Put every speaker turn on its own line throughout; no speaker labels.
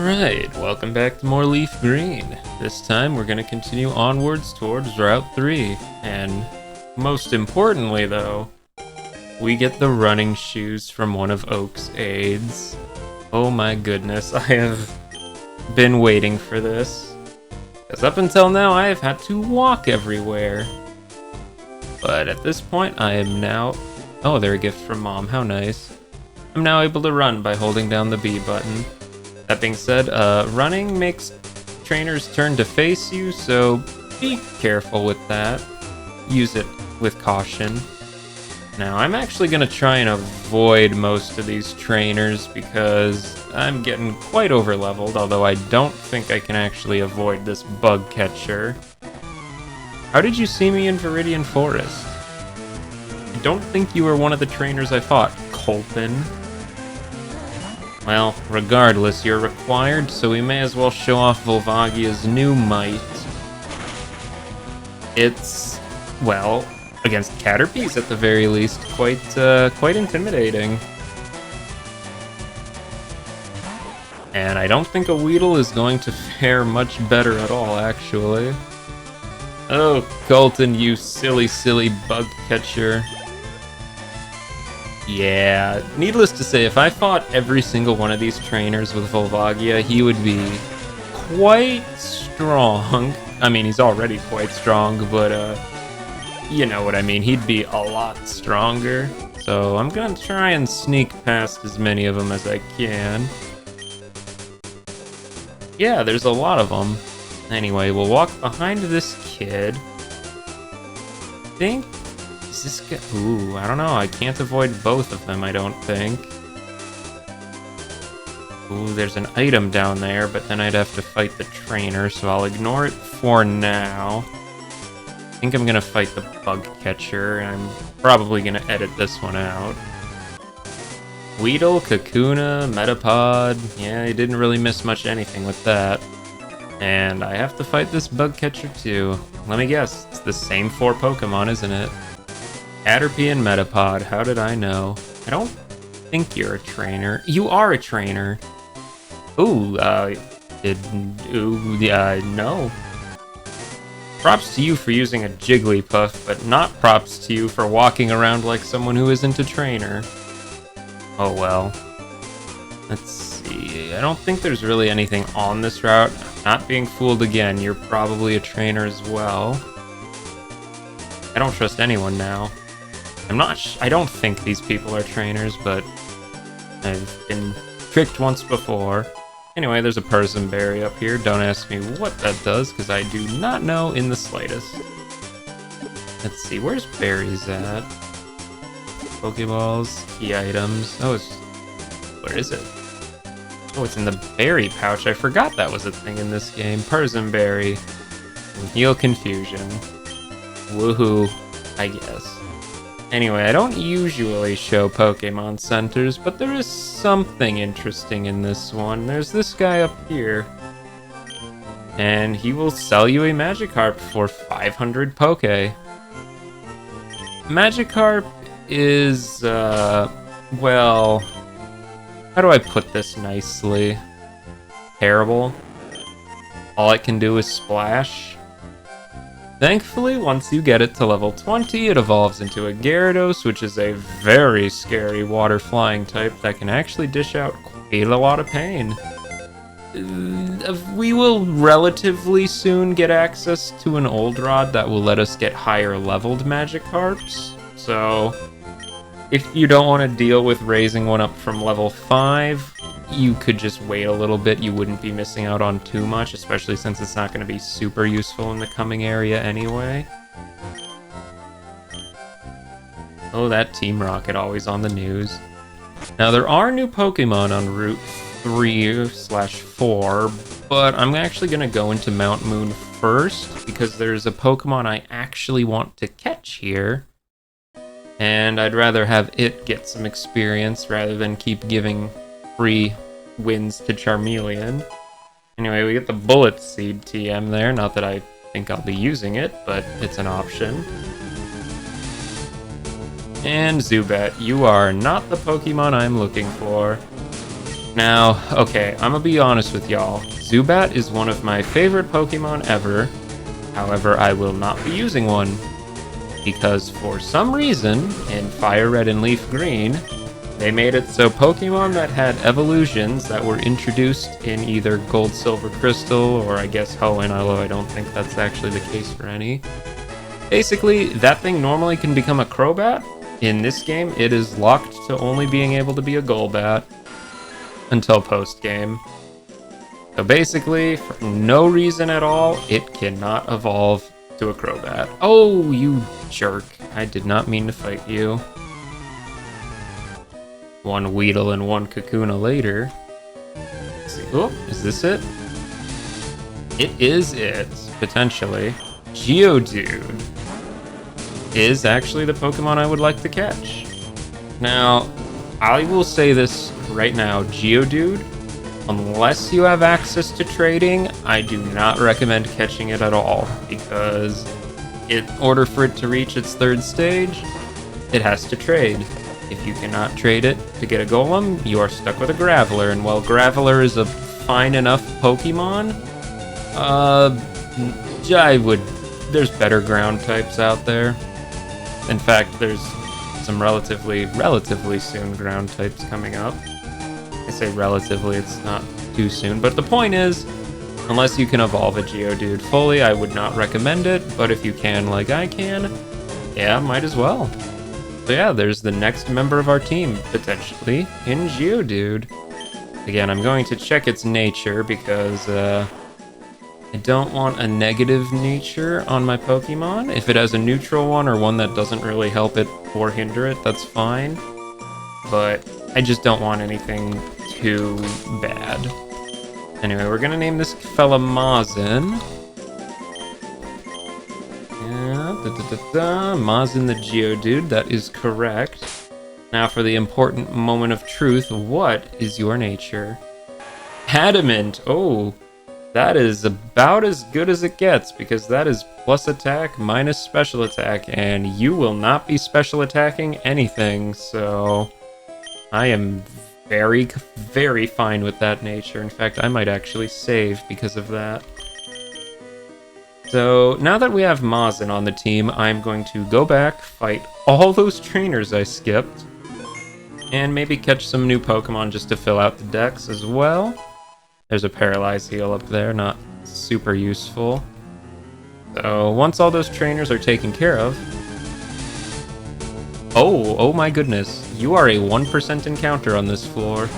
Alright, welcome back to more Leaf Green. This time we're going to continue onwards towards Route 3. And most importantly though, we get the running shoes from one of Oak's aides. Oh my goodness, I have been waiting for this. Because up until now I have had to walk everywhere. But at this point I am now... Oh, they're a gift from Mom, how nice. I'm now able to run by holding down the B button. That being said, running makes trainers turn to face you, so be careful with that. Use it with caution. Now, I'm actually going to try and avoid most of these trainers because I'm getting quite overleveled, although I don't think I can actually avoid this bug catcher. How did you see me in Viridian Forest? I don't think you were one of the trainers I fought, Colton. Well, regardless, you're required, so we may as well show off Volvagia's new might. It's, well, against Caterpies at the very least, quite intimidating. And I don't think a Weedle is going to fare much better at all, actually. Oh, Colton, you silly bug catcher. Yeah, needless to say, if I fought every single one of these trainers with Volvagia, he would be quite strong. I mean, he's already quite strong, but, you know what I mean. He'd be a lot stronger. So I'm gonna try and sneak past as many of them as I can. Yeah, there's a lot of them. Anyway, we'll walk behind this kid. I think... Is this guy? Ooh, I don't know. I can't avoid both of them, I don't think. Ooh, there's an item down there, but then I'd have to fight the trainer, so I'll ignore it for now. I think I'm gonna fight the bug catcher, and I'm probably gonna edit this one out. Weedle, Kakuna, Metapod. Yeah, I didn't really miss much anything with that. And I have to fight this bug catcher too. Let me guess, it's the same 4 Pokemon, isn't it? Caterpie and Metapod, how did I know? I don't think you're a trainer. You are a trainer. Ooh, no. Props to you for using a Jigglypuff, but not props to you for walking around like someone who isn't a trainer. Oh well. Let's see, I don't think there's really anything on this route. Not being fooled again, you're probably a trainer as well. I don't trust anyone now. I don't think these people are trainers, but I've been tricked once before. Anyway, there's a Persimberry up here. Don't ask me what that does, because I do not know in the slightest. Let's see, where's berries at? Pokeballs, key items. Oh, where is it? Oh, it's in the berry pouch. I forgot that was a thing in this game. Persimberry. Heal Confusion. Woohoo, I guess. Anyway, I don't usually show Pokemon centers, but there is something interesting in this one. There's this guy up here. And he will sell you a Magikarp for 500 Poke. Magikarp is, well... How do I put this nicely? Terrible. All it can do is splash. Thankfully, once you get it to level 20, it evolves into a Gyarados, which is a very scary water flying type that can actually dish out quite a lot of pain. We will relatively soon get access to an old rod that will let us get higher leveled Magikarps. So, if you don't want to deal with raising one up from level 5, you could just wait a little bit. You wouldn't be missing out on too much, especially since it's not going to be super useful in the coming area anyway. Oh, that Team Rocket always on the news. Now, there are new Pokemon on Route 3/4, but I'm actually going to go into Mount Moon first, because there's a Pokemon I actually want to catch here. And I'd rather have it get some experience rather than keep giving free wins to Charmeleon. Anyway, we get the Bullet Seed TM there. Not that I think I'll be using it, but it's an option. And Zubat, you are not the Pokemon I'm looking for. Now, okay, I'm gonna be honest with y'all. Zubat is one of my favorite Pokemon ever. However, I will not be using one. Because for some reason, in Fire Red and Leaf Green, they made it so Pokemon that had evolutions that were introduced in either Gold, Silver, Crystal, or I guess Hoenn, although I don't think that's actually the case for any. Basically, that thing normally can become a Crobat. In this game, it is locked to only being able to be a Golbat until post-game. So basically, for no reason at all, it cannot evolve to a Crobat. Oh, you jerk. I did not mean to fight you. One Weedle and one Kakuna later. Let's see. Oh, is this it? It is it, potentially. Geodude is actually the Pokemon I would like to catch. Now, I will say this right now, Geodude, unless you have access to trading, I do not recommend catching it at all, because in order for it to reach its third stage, it has to trade. If you cannot trade it to get a Golem, you are stuck with a Graveler, and while Graveler is a fine enough Pokemon, there's better ground types out there. In fact, there's some relatively soon ground types coming up. I say relatively, it's not too soon, but the point is, unless you can evolve a Geodude fully, I would not recommend it, but if you can like I can, yeah, might as well. So yeah, there's the next member of our team, potentially, in Geodude. Again, I'm going to check its nature because I don't want a negative nature on my Pokemon. If it has a neutral one or one that doesn't really help it or hinder it, that's fine. But I just don't want anything too bad. Anyway, we're gonna name this fella Mazin. Mazin the Geodude, that is correct. Now for the important moment of truth, what is your nature? Adamant! Oh, that is about as good as it gets, because that is plus attack minus special attack, and you will not be special attacking anything, so I am very, very fine with that nature. In fact, I might actually save because of that. So, now that we have Mazin on the team, I'm going to go back, fight all those trainers I skipped, and maybe catch some new Pokemon just to fill out the decks as well. There's a Paralyze Heal up there, not super useful. So, once all those trainers are taken care of... Oh my goodness. You are a 1% encounter on this floor.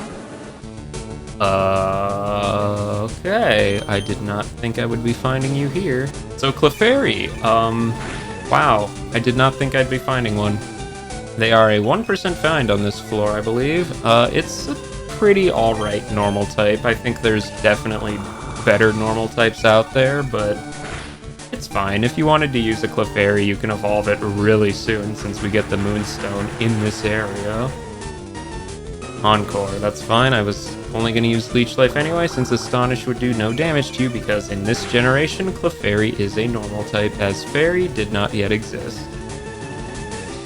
Okay. I did not think I would be finding you here. So, Clefairy. Wow. I did not think I'd be finding one. They are a 1% find on this floor, I believe. It's a pretty alright normal type. I think there's definitely better normal types out there, but it's fine. If you wanted to use a Clefairy, you can evolve it really soon since we get the Moonstone in this area. Encore, that's fine. I was only going to use Leech Life anyway, since Astonish would do no damage to you, because in this generation, Clefairy is a normal type, as Fairy did not yet exist.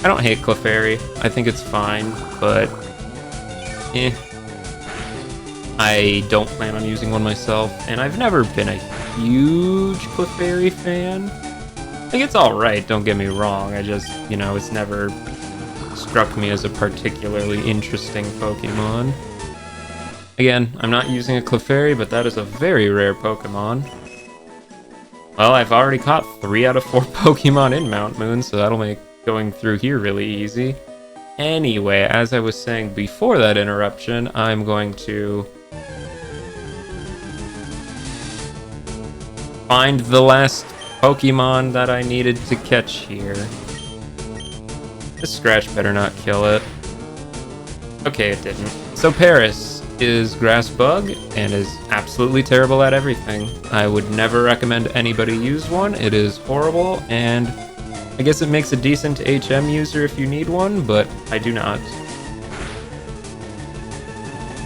I don't hate Clefairy. I think it's fine, but... I don't plan on using one myself, and I've never been a huge Clefairy fan. Like, it's alright, don't get me wrong, I just, you know, it's never struck me as a particularly interesting Pokemon. Again, I'm not using a Clefairy, but that is a very rare Pokemon. Well, I've already caught 3 out of 4 Pokemon in Mount Moon, so that'll make going through here really easy. Anyway, as I was saying before that interruption, I'm going to find the last Pokemon that I needed to catch here. This Scratch better not kill it. Okay, it didn't. So Paris is Grass Bug and is absolutely terrible at everything. I would never recommend anybody use one. It is horrible, and I guess it makes a decent HM user if you need one, but I do not.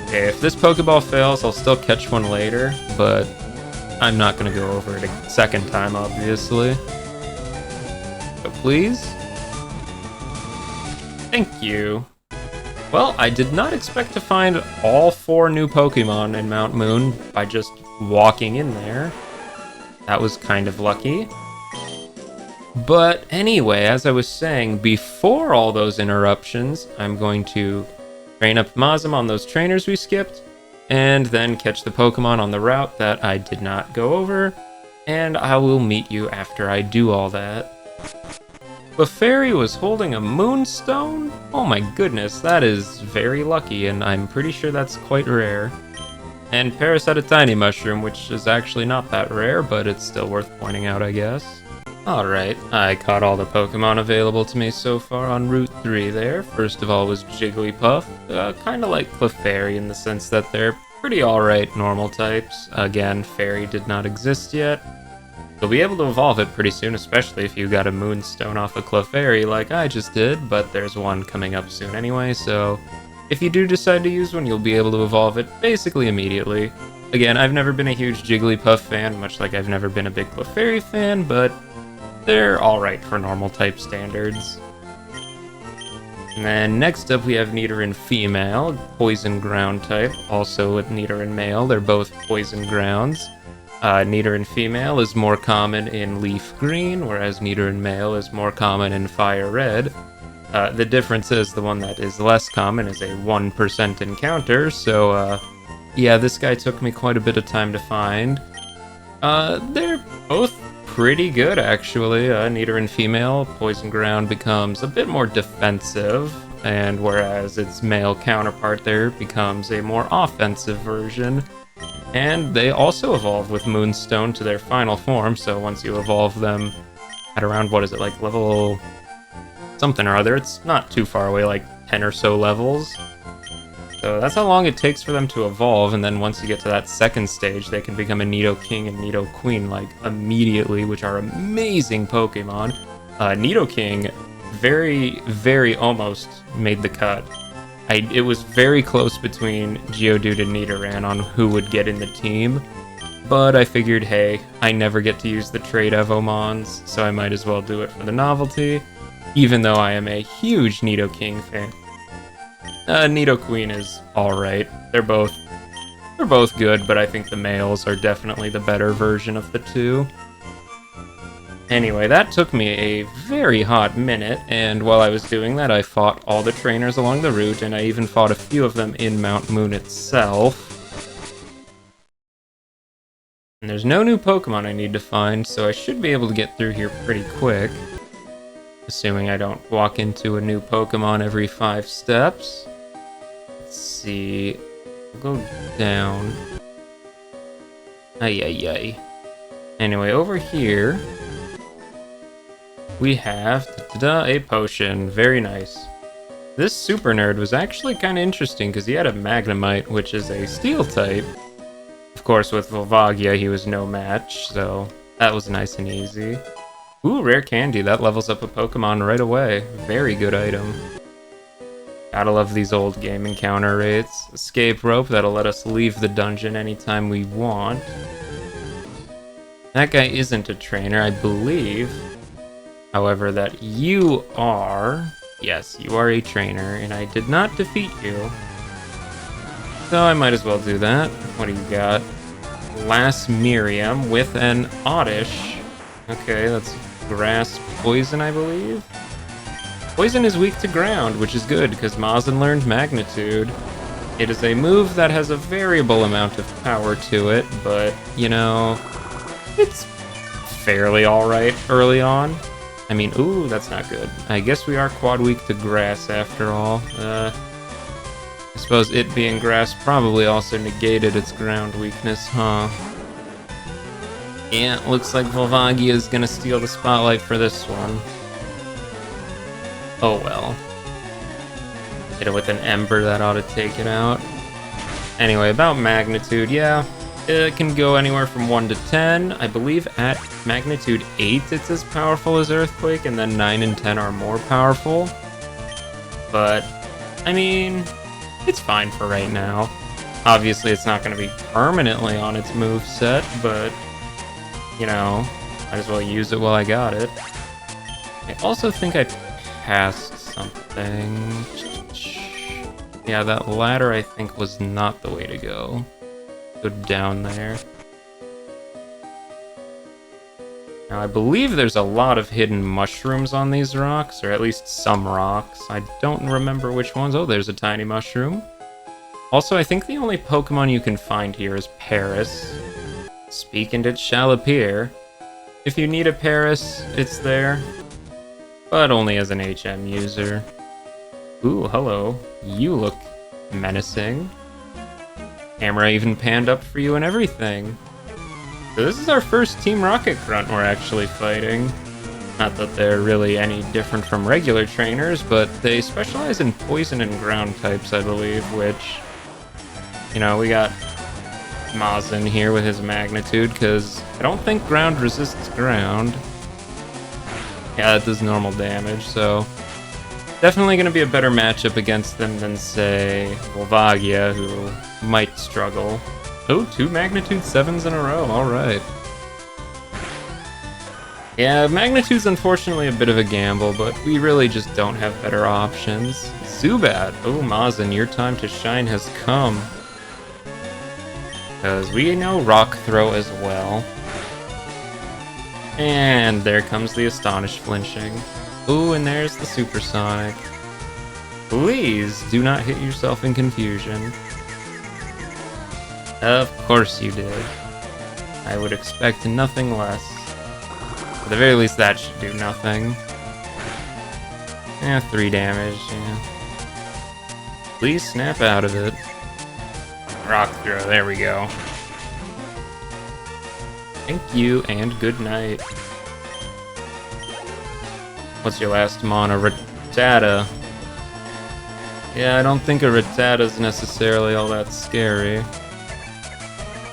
Okay, if this Pokeball fails, I'll still catch one later, but I'm not going to go over it a second time, obviously. So please. Thank you. Well, I did not expect to find all 4 new Pokemon in Mount Moon by just walking in there. That was kind of lucky. But anyway, as I was saying, before all those interruptions, I'm going to train up Mazam on those trainers we skipped, and then catch the Pokemon on the route that I did not go over, and I will meet you after I do all that. Clefairy was holding a Moonstone? Oh my goodness, that is very lucky, and I'm pretty sure that's quite rare. And Paris had a Tiny Mushroom, which is actually not that rare, but it's still worth pointing out, I guess. Alright, I caught all the Pokemon available to me so far on Route 3 there. First of all was Jigglypuff, kinda like Clefairy in the sense that they're pretty alright normal types. Again, Fairy did not exist yet. You'll be able to evolve it pretty soon, especially if you got a Moonstone off of Clefairy like I just did, but there's one coming up soon anyway, so if you do decide to use one, you'll be able to evolve it basically immediately. Again, I've never been a huge Jigglypuff fan, much like I've never been a big Clefairy fan, but they're alright for normal type standards. And then next up we have Nidoran Female, Poison Ground type, also with Nidoran Male, they're both Poison Grounds. Nidoran Female is more common in Leaf Green, whereas Nidoran Male is more common in Fire Red. The difference is the one that is less common is a 1% encounter, so yeah, this guy took me quite a bit of time to find. They're both pretty good, actually. Nidoran Female, Poison Ground, becomes a bit more defensive, and whereas its male counterpart there becomes a more offensive version. And they also evolve with Moonstone to their final form, so once you evolve them at around, what is it, like level something or other, it's not too far away, like 10 or so levels. So that's how long it takes for them to evolve, and then once you get to that second stage, they can become a Nidoking and Nidoqueen, like, immediately, which are amazing Pokemon. Nidoking very, very almost made the cut. It was very close between Geodude and Nidoran on who would get in the team, but I figured, hey, I never get to use the trade Evomons, so I might as well do it for the novelty, even though I am a huge Nidoking fan. Nidoqueen is alright. They're both good, but I think the males are definitely the better version of the two. Anyway, that took me a very hot minute, and while I was doing that, I fought all the trainers along the route, and I even fought a few of them in Mount Moon itself. And there's no new Pokemon I need to find, so I should be able to get through here pretty quick. Assuming I don't walk into a new Pokemon every 5 steps. Let's see. We'll go down. Ay. Anyway, over here we have a potion. Very nice. This super nerd was actually kind of interesting because he had a Magnemite, which is a steel type. Of course, with Volvagia, he was no match, so that was nice and easy. Ooh, rare candy. That levels up a Pokemon right away. Very good item. Gotta love these old game encounter rates. Escape rope, that'll let us leave the dungeon anytime we want. That guy isn't a trainer, I believe. However, that you are... Yes, you are a trainer, and I did not defeat you. So I might as well do that. What do you got? Last Miriam with an Oddish. Okay, that's grass poison, I believe. Poison is weak to ground, which is good, because Mazin learned Magnitude. It is a move that has a variable amount of power to it, but, you know, it's fairly alright early on. I mean, ooh, that's not good. I guess we are quad weak to grass after all. I suppose it being grass probably also negated its ground weakness, huh? Yeah, looks like Volvagia is gonna steal the spotlight for this one. Oh well. Hit it with an Ember, that ought to take it out. Anyway, about Magnitude, yeah. It can go anywhere from 1 to 10. I believe at Magnitude 8 it's as powerful as Earthquake, and then 9 and 10 are more powerful. But, I mean, it's fine for right now. Obviously it's not going to be permanently on its moveset, but, you know, might as well use it while I got it. I also think I passed something. Yeah, that ladder I think was not the way to go. Go down there. Now I believe there's a lot of hidden mushrooms on these rocks, or at least some rocks. I don't remember which ones. Oh, there's a tiny mushroom. Also, I think the only Pokemon you can find here is Paris. Speak and it shall appear. If you need a Paris, it's there. But only as an HM user. Ooh, hello. You look menacing. Camera even panned up for you and everything. So this is our first Team Rocket Grunt we're actually fighting. Not that they're really any different from regular trainers, but they specialize in poison and ground types, I believe, which... You know, we got Mazin here with his magnitude, because I don't think ground resists ground. Yeah, that does normal damage, so... Definitely going to be a better matchup against them than, say, Volvagia, who might struggle. Oh, 2 magnitude 7s in a row, alright. Yeah, magnitude's unfortunately a bit of a gamble, but we really just don't have better options. Zubat! Oh, Mazin, your time to shine has come. Because we know Rock Throw as well. And there comes the Astonished flinching. Ooh, and there's the Supersonic. Please do not hit yourself in confusion. Of course you did. I would expect nothing less. At the very least, that should do nothing. 3 damage, yeah. Please snap out of it. Rock Throw, there we go. Thank you, and good night. What's your last mana? Rattata. Yeah, I don't think a Rattata's necessarily all that scary.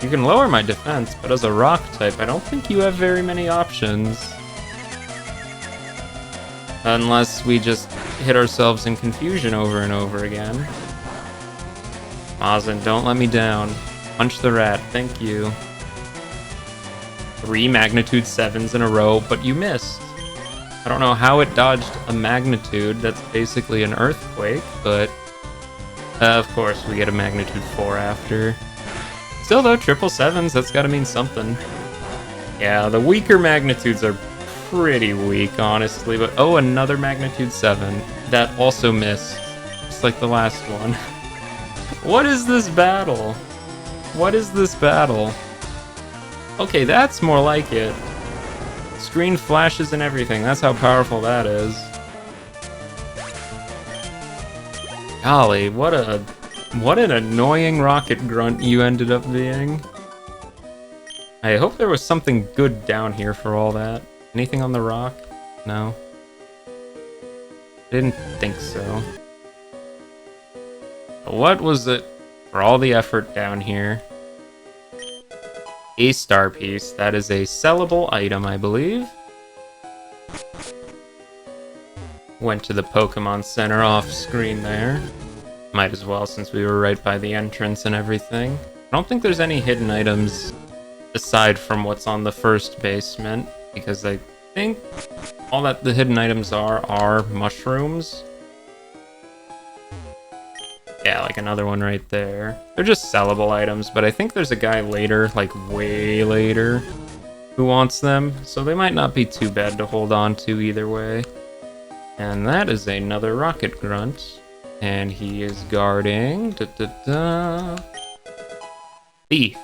You can lower my defense, but as a rock type, I don't think you have very many options. Unless we just hit ourselves in confusion over and over again. Mazin, don't let me down. Punch the rat, thank you. 3 magnitude 7s in a row, but you missed. I don't know how it dodged a magnitude, that's basically an earthquake, but... of course, we get a magnitude 4 after. Still though, 777s, that's gotta mean something. Yeah, the weaker magnitudes are pretty weak, honestly, but oh, another magnitude 7. That also missed, just like the last one. What is this battle? What is this battle? Okay, that's more like it. Screen flashes and everything, that's how powerful that is. Golly, what an annoying rocket grunt you ended up being. I hope there was something good down here for all that. Anything on the rock? No. Didn't think so. What was it for all the effort down here? A star piece. That is a sellable item, I believe. Went to the Pokemon Center off screen there. Might as well, since we were right by the entrance and everything. I don't think there's any hidden items aside from what's on the first basement, because I think all that the hidden items are mushrooms. Yeah, like another one right there. They're just sellable items, but I think there's a guy later, like way later, who wants them, so they might not be too bad to hold on to either way. And that is another rocket grunt. And he is guarding... Thief.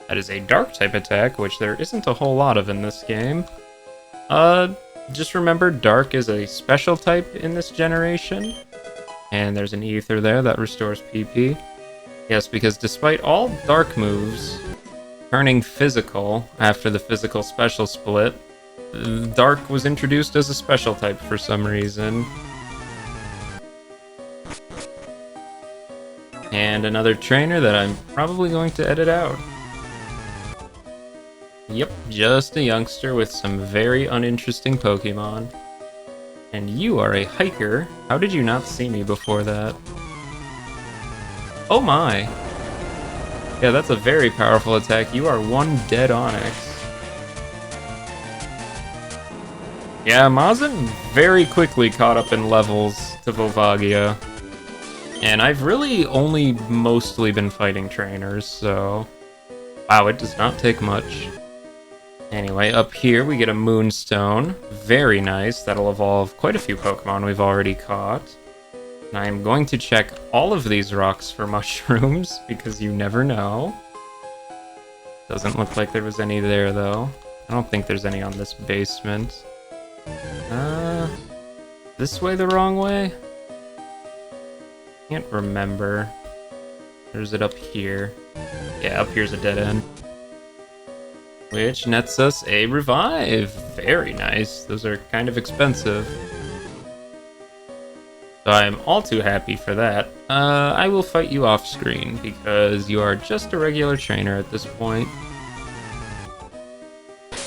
That is a dark type attack, which there isn't a whole lot of in this game. Just remember, dark is a special type in this generation. And there's an ether there that restores PP. Yes, because despite all dark moves turning physical after the physical special split, dark was introduced as a special type for some reason. And another trainer that I'm probably going to edit out. Yep, just a youngster with some very uninteresting Pokemon. And you are a hiker. How did you not see me before that? Oh my! Yeah, that's a very powerful attack. You are one dead Onyx. Yeah, Mazin very quickly caught up in levels to Volvagia. And I've really only mostly been fighting trainers, so... Wow, it does not take much. Anyway, up here we get a Moonstone. Very nice. That'll evolve quite a few Pokemon we've already caught. And I'm going to check all of these rocks for mushrooms, because you never know. Doesn't look like there was any there, though. I don't think there's any on this basement. This way the wrong way? Can't remember. Or is it up here? Yeah, up here's a dead end. Which nets us a revive. Very nice. Those are kind of expensive. So I'm all too happy for that. I will fight you off screen because you are just a regular trainer at this point.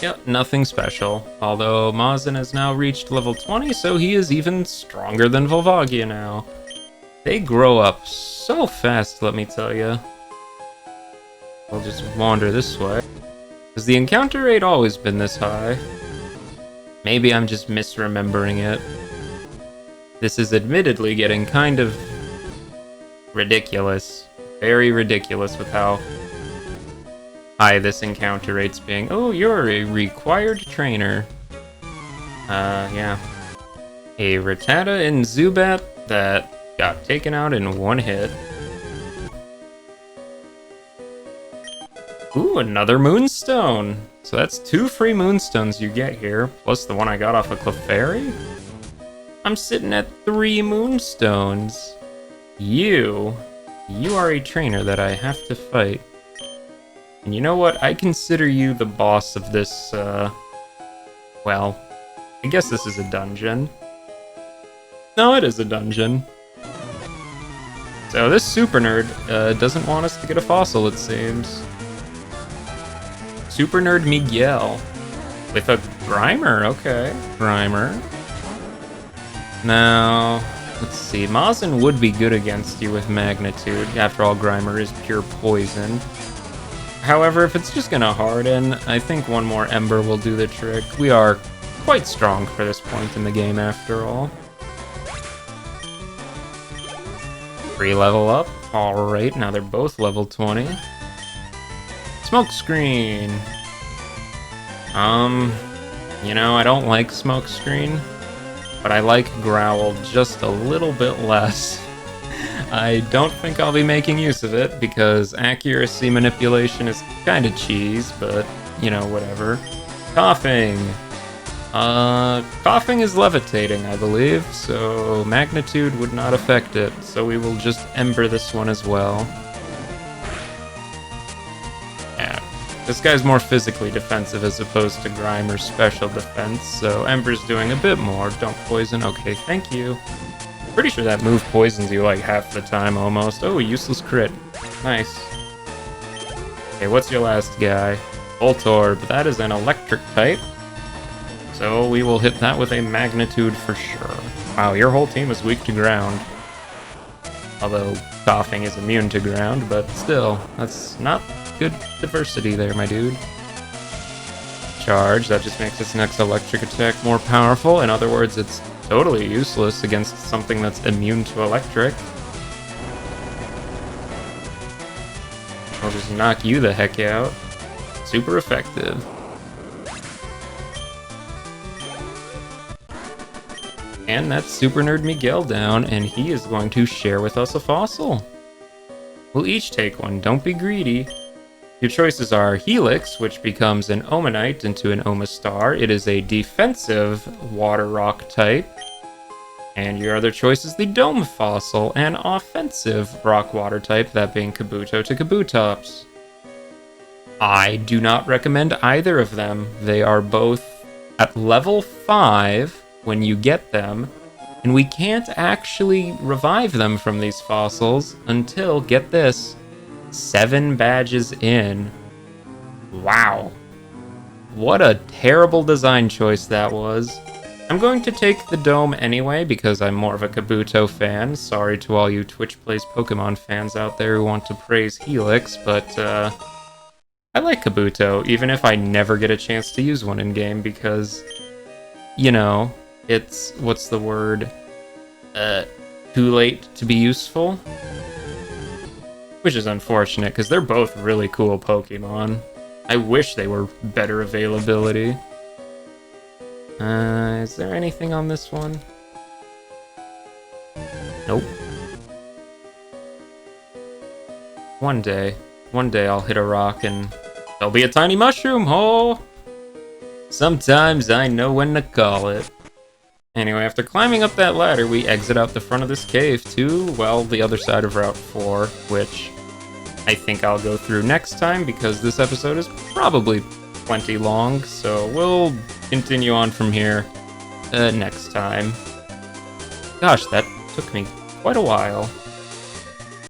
Yep, nothing special. Although Mazin has now reached level 20, so he is even stronger than Volvagia now. They grow up so fast, let me tell you. We'll just wander this way. Has the encounter rate always been this high? Maybe I'm just misremembering it. This is admittedly getting kind of ridiculous. Very ridiculous with how high this encounter rate's being. Oh, you're a required trainer. Yeah. A Rattata and Zubat that got taken out in one hit. Ooh, another Moonstone! So that's 2 free Moonstones you get here, plus the one I got off of Clefairy? I'm sitting at 3 Moonstones. You are a trainer that I have to fight. And you know what? I consider you the boss of this, well, I guess this is a dungeon. No, it is a dungeon. So this super nerd doesn't want us to get a fossil, it seems. Super Nerd Miguel. With a Grimer, okay. Grimer. Now, let's see. Mazin would be good against you with Magnitude. After all, Grimer is pure poison. However, if it's just gonna harden, I think one more Ember will do the trick. We are quite strong for this point in the game, after all. Free level up. Alright, now they're both level 20. Smokescreen. You know, I don't like Smokescreen, but I like Growl just a little bit less. I don't think I'll be making use of it, because accuracy manipulation is kinda cheese, but, you know, whatever. Coughing. Coughing is levitating, I believe, so Magnitude would not affect it, so we will just Ember this one as well. This guy's more physically defensive as opposed to Grimer's special defense, so Ember's doing a bit more. Don't poison. Okay, thank you. Pretty sure that move poisons you like half the time almost. Oh, useless crit. Nice. Okay, what's your last guy? Voltorb. That is an electric type. So we will hit that with a Magnitude for sure. Wow, your whole team is weak to ground. Although Coughing is immune to ground, but still, that's not good diversity there, my dude. Charge, that just makes its next electric attack more powerful. In other words, it's totally useless against something that's immune to electric. I'll just knock you the heck out. Super effective. And that's Super Nerd Miguel down, and he is going to share with us a fossil. We'll each take one, don't be greedy. Your choices are Helix, which becomes an Omanite into an Omastar. It is a defensive water rock type. And your other choice is the Dome Fossil, an offensive rock water type, that being Kabuto to Kabutops. I do not recommend either of them. They are both at level 5 when you get them, and we can't actually revive them from these fossils until, get this, 7 badges in. Wow. What a terrible design choice that was. I'm going to take the Dome anyway, because I'm more of a Kabuto fan. Sorry to all you Twitch Plays Pokemon fans out there who want to praise Helix, but I like Kabuto, even if I never get a chance to use one in-game, because, you know, it's, what's the word? too late to be useful. Which is unfortunate, because they're both really cool Pokemon. I wish they were better availability. Is there anything on this one? Nope. One day I'll hit a rock and there'll be a tiny mushroom hole! Sometimes I know when to call it. Anyway, after climbing up that ladder, we exit out the front of this cave to, well, the other side of Route 4, which I think I'll go through next time because this episode is probably plenty long, so we'll continue on from here next time. Gosh, that took me quite a while.